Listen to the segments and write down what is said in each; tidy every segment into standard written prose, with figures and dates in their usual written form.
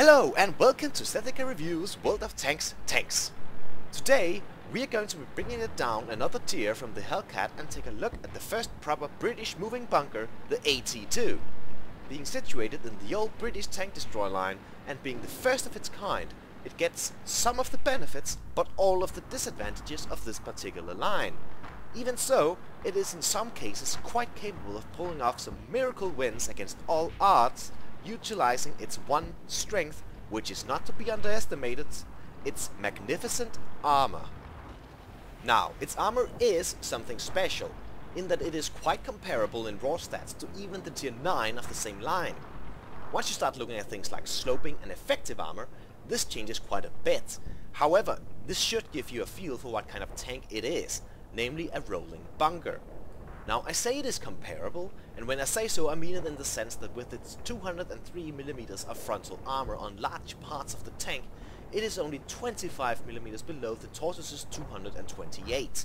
Hello and welcome to Zethika Reviews World of Tanks Tanks. Today we are going to be bringing it down another tier from the Hellcat and take a look at the first proper British moving bunker, the AT-2. Being situated in the old British tank destroyer line and being the first of its kind, it gets some of the benefits but all of the disadvantages of this particular line. Even so, it is in some cases quite capable of pulling off some miracle wins against all odds, utilizing its one strength, which is not to be underestimated, its magnificent armor. Now, its armor is something special, in that it is quite comparable in raw stats to even the tier 9 of the same line. Once you start looking at things like sloping and effective armor, this changes quite a bit. However, this should give you a feel for what kind of tank it is, namely a rolling bunker. Now, I say it is comparable, and when I say so I mean it in the sense that with its 203mm of frontal armor on large parts of the tank, it is only 25mm below the Tortoise's 228.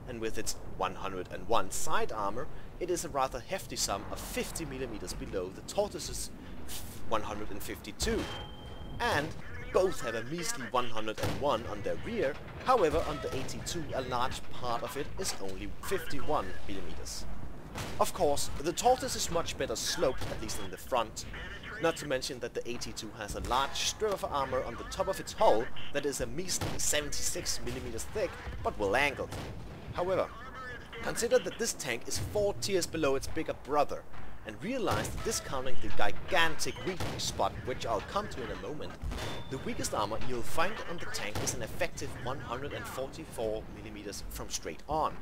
And with its 101 side armor, it is a rather hefty sum of 50mm below the Tortoise's 152. And both have a measly 101 on their rear, however on the AT-2 a large part of it is only 51mm. Of course, the Tortoise is much better sloped, at least in the front, not to mention that the AT-2 has a large strip of armor on the top of its hull that is a measly 76mm thick, but well angled. However, consider that this tank is 4 tiers below its bigger brother, and realize that discounting the gigantic weak spot, which I'll come to in a moment, the weakest armor you'll find on the tank is an effective 144mm from straight on.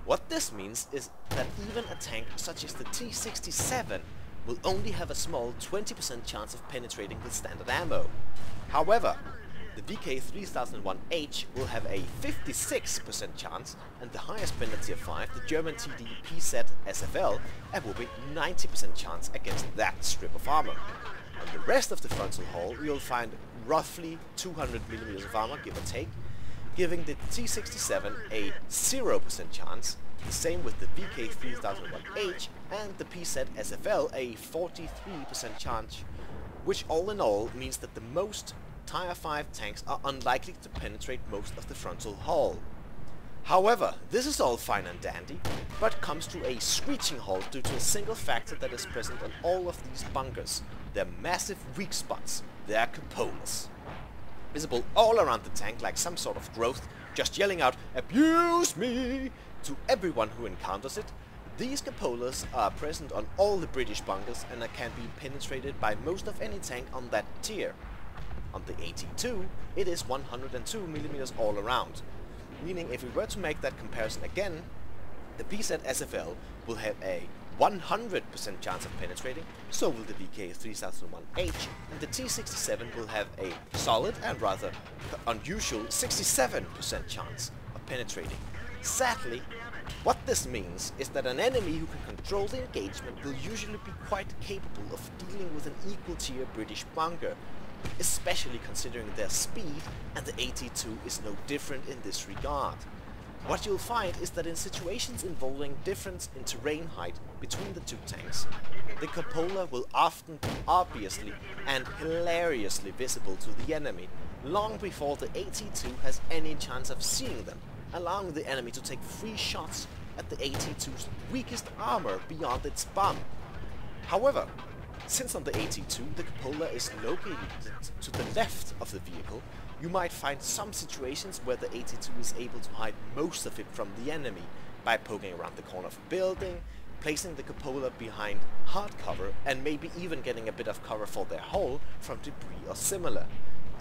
What this means is that even a tank such as the T-67 will only have a small 20% chance of penetrating with standard ammo. However, the VK3001H will have a 56% chance, and the highest bender tier 5, the German TD PZ SFL, a whopping 90% chance against that strip of armor. On the rest of the frontal hull you'll find roughly 200mm of armor, give or take, giving the T-67 a 0% chance, the same with the VK3001H and the PZ SFL a 43% chance, which all in all means that the most Tier 5 tanks are unlikely to penetrate most of the frontal hull. However, this is all fine and dandy, but comes to a screeching halt due to a single factor that is present on all of these bunkers: their massive weak spots, their cupolas. Visible all around the tank like some sort of growth, just yelling out "Abuse me!" to everyone who encounters it. These cupolas are present on all the British bunkers and can be penetrated by most of any tank on that tier. On the AT-2, it is 102mm all around, meaning if we were to make that comparison again, the PZ SFL will have a 100% chance of penetrating, so will the VK3001H, and the T-67 will have a solid and rather unusual 67% chance of penetrating. Sadly, what this means is that an enemy who can control the engagement will usually be quite capable of dealing with an equal tier British bunker, especially considering their speed, and the AT-2 is no different in this regard. What you'll find is that in situations involving difference in terrain height between the two tanks, the cupola will often be obviously and hilariously visible to the enemy, long before the AT-2 has any chance of seeing them, allowing the enemy to take free shots at the AT-2's weakest armor beyond its bomb. However, since on the AT-2 the cupola is located to the left of the vehicle, you might find some situations where the AT-2 is able to hide most of it from the enemy by poking around the corner of a building, placing the cupola behind hard cover, and maybe even getting a bit of cover for their hull from debris or similar.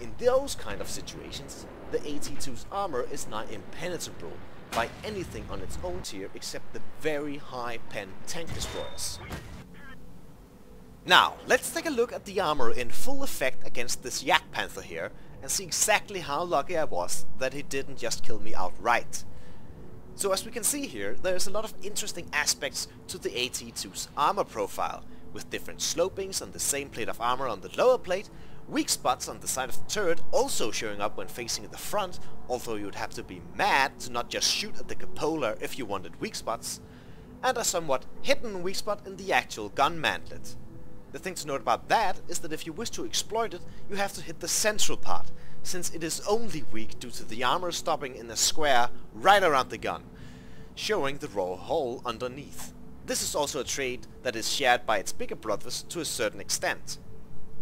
In those kind of situations, the AT-2's armor is now impenetrable by anything on its own tier except the very high pen tank destroyers. Now, let's take a look at the armor in full effect against this Yak Panther here, and see exactly how lucky I was that he didn't just kill me outright. So as we can see here, there is a lot of interesting aspects to the AT-2's armor profile, with different slopings on the same plate of armor on the lower plate, weak spots on the side of the turret also showing up when facing the front, although you'd have to be mad to not just shoot at the cupola if you wanted weak spots, and a somewhat hidden weak spot in the actual gun mantlet. The thing to note about that is that if you wish to exploit it, you have to hit the central part, since it is only weak due to the armor stopping in a square right around the gun, showing the raw hole underneath. This is also a trait that is shared by its bigger brothers to a certain extent.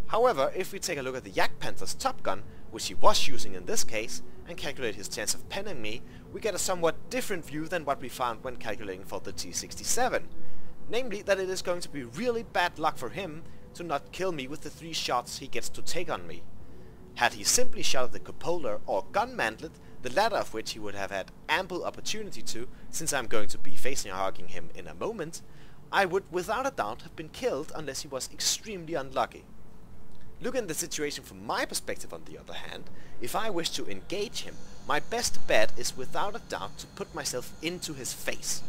However, if we take a look at the Yak Panther's top gun, which he was using in this case, and calculate his chance of penning me, we get a somewhat different view than what we found when calculating for the T-67. Namely, that it is going to be really bad luck for him to not kill me with the 3 shots he gets to take on me. Had he simply shot at the cupola or gun mantlet, the latter of which he would have had ample opportunity to, since I'm going to be facing-hugging him in a moment, I would without a doubt have been killed unless he was extremely unlucky. Looking at the situation from my perspective on the other hand, if I wish to engage him, my best bet is without a doubt to put myself into his face.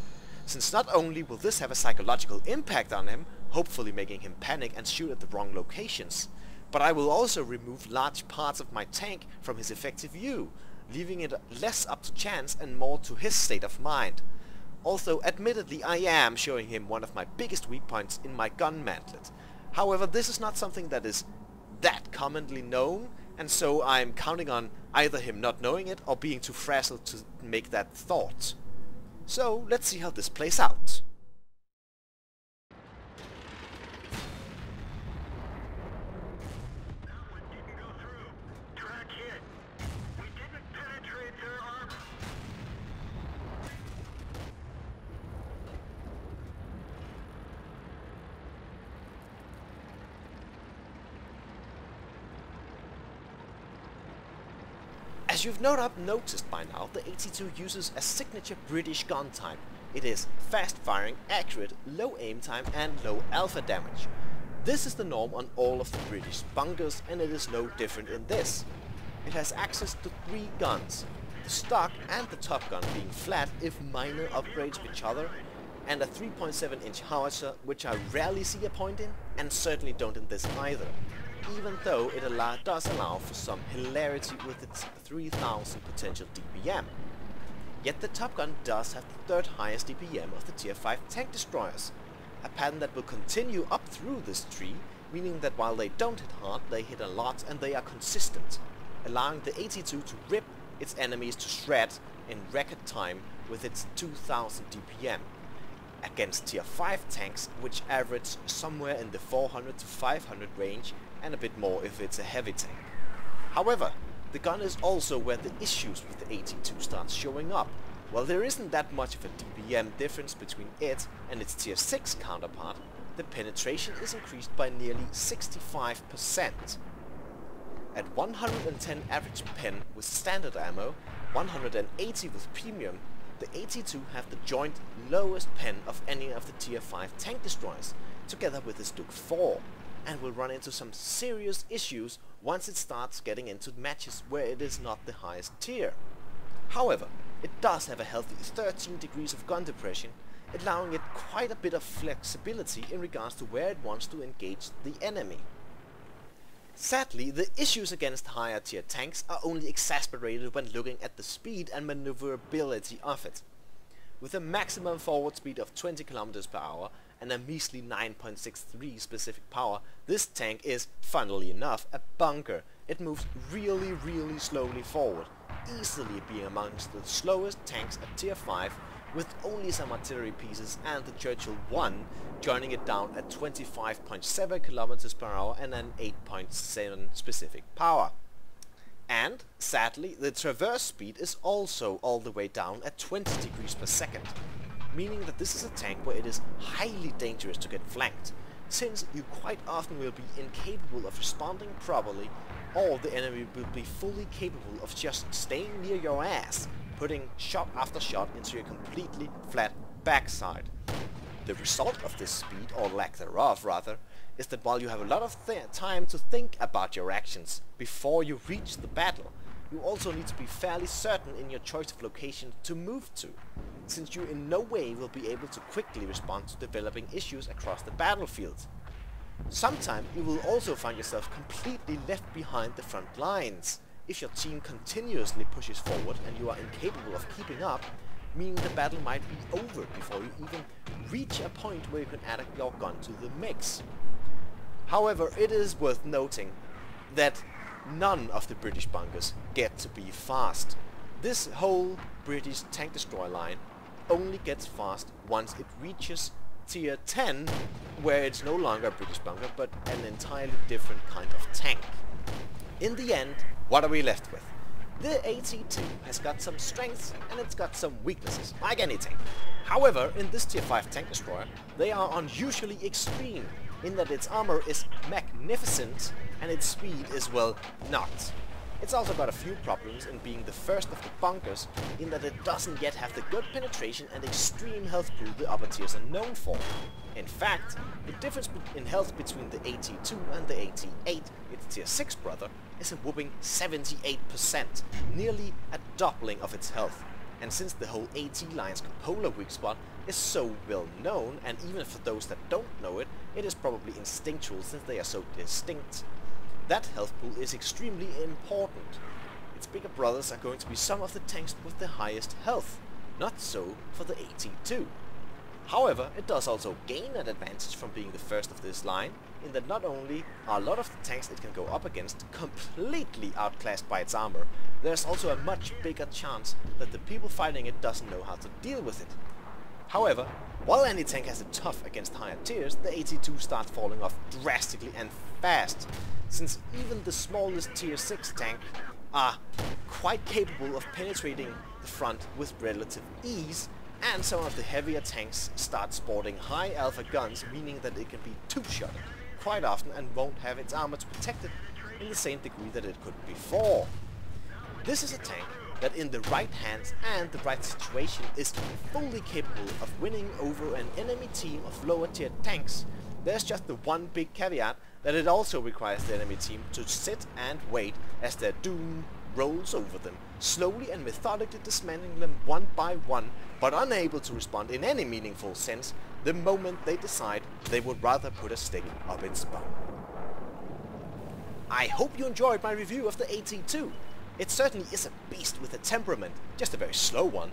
Since not only will this have a psychological impact on him, hopefully making him panic and shoot at the wrong locations, but I will also remove large parts of my tank from his effective view, leaving it less up to chance and more to his state of mind. Although admittedly I am showing him one of my biggest weak points in my gun mantlet. However, this is not something that is that commonly known, and so I'm counting on either him not knowing it or being too frazzled to make that thought. So let's see how this plays out. As you've no doubt noticed by now, the AT-2 uses a signature British gun type. It is fast firing, accurate, low aim time and low alpha damage. This is the norm on all of the British bunkers and it is no different in this. It has access to 3 guns, the stock and the top gun being flat if minor upgrades with each other, and a 3.7 inch howitzer which I rarely see a point in and certainly don't in this either. Even though it does allow for some hilarity with its 3000 potential DPM. Yet the Top Gun does have the 3rd highest DPM of the Tier 5 tank destroyers, a pattern that will continue up through this tree, meaning that while they don't hit hard, they hit a lot and they are consistent, allowing the AT-2 to rip its enemies to shreds in record time with its 2000 DPM, against Tier 5 tanks which average somewhere in the 400 to 500 range and a bit more if it's a heavy tank. However, the gun is also where the issues with the AT-2 starts showing up. While there isn't that much of a DPM difference between it and its Tier 6 counterpart, the penetration is increased by nearly 65%. At 110 average pen with standard ammo, 180 with premium, the AT-2 have the joint lowest pen of any of the Tier 5 tank destroyers, together with its Duke 4. And will run into some serious issues once it starts getting into matches where it is not the highest tier. However, it does have a healthy 13 degrees of gun depression, allowing it quite a bit of flexibility in regards to where it wants to engage the enemy. Sadly, the issues against higher tier tanks are only exacerbated when looking at the speed and maneuverability of it. With a maximum forward speed of 20 km per hour and a measly 9.63 specific power, this tank is, funnily enough, a bunker. It moves really slowly forward, easily being amongst the slowest tanks at Tier 5, with only some artillery pieces and the Churchill 1 joining it down at 25.7 km per hour and an 8.7 specific power. And, sadly, the traverse speed is also all the way down at 20 degrees per second, meaning that this is a tank where it is highly dangerous to get flanked, since you quite often will be incapable of responding properly, or the enemy will be fully capable of just staying near your ass, putting shot after shot into your completely flat backside. The result of this speed, or lack thereof rather, is that while you have a lot of time to think about your actions before you reach the battle, you also need to be fairly certain in your choice of location to move to, since you in no way will be able to quickly respond to developing issues across the battlefield. Sometimes you will also find yourself completely left behind the front lines, if your team continuously pushes forward and you are incapable of keeping up, meaning the battle might be over before you even reach a point where you can add your gun to the mix. However, it is worth noting that none of the British bunkers get to be fast. This whole British tank destroyer line only gets fast once it reaches tier 10, where it's no longer a British bunker but an entirely different kind of tank. In the end, what are we left with? The AT-2 has got some strengths and it's got some weaknesses, like any tank. However, in this tier 5 tank destroyer, they are unusually extreme, in that its armor is magnificent and its speed is, well, not. It's also got a few problems in being the first of the bunkers, in that it doesn't yet have the good penetration and extreme health pool the upper tiers are known for. In fact, the difference in health between the AT-2 and the AT-8, its tier 6 brother, is a whopping 78%, nearly a doubling of its health. And since the whole AT line's polar weak spot is so well known, and even for those that don't know it, it is probably instinctual since they are so distinct, that health pool is extremely important. Its bigger brothers are going to be some of the tanks with the highest health, not so for the AT-2. However, it does also gain an advantage from being the first of this line, in that not only are a lot of the tanks it can go up against completely outclassed by its armor, there's also a much bigger chance that the people fighting it doesn't know how to deal with it. However, while any tank has it tough against higher tiers, the AT-2 starts falling off drastically and fast, since even the smallest tier 6 tank are quite capable of penetrating the front with relative ease, and some of the heavier tanks start sporting high alpha guns, meaning that it can be two-shotted quite often and won't have its armor to protect it in the same degree that it could before. This is a tank that in the right hands and the right situation is fully capable of winning over an enemy team of lower tier tanks. There's just the one big caveat, that it also requires the enemy team to sit and wait as their doom rolls over them, slowly and methodically dismantling them one by one, but unable to respond in any meaningful sense the moment they decide they would rather put a stake up its bum. I hope you enjoyed my review of the AT-2. It certainly is a beast with a temperament, just a very slow one,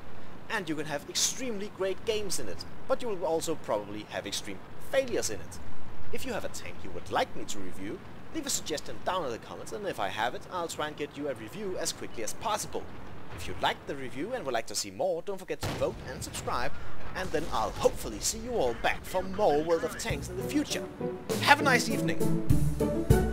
and you can have extremely great games in it, but you will also probably have extreme failures in it. If you have a tank you would like me to review, leave a suggestion down in the comments, and if I have it, I'll try and get you a review as quickly as possible. If you liked the review and would like to see more, don't forget to vote and subscribe, and then I'll hopefully see you all back for more World of Tanks in the future. Have a nice evening!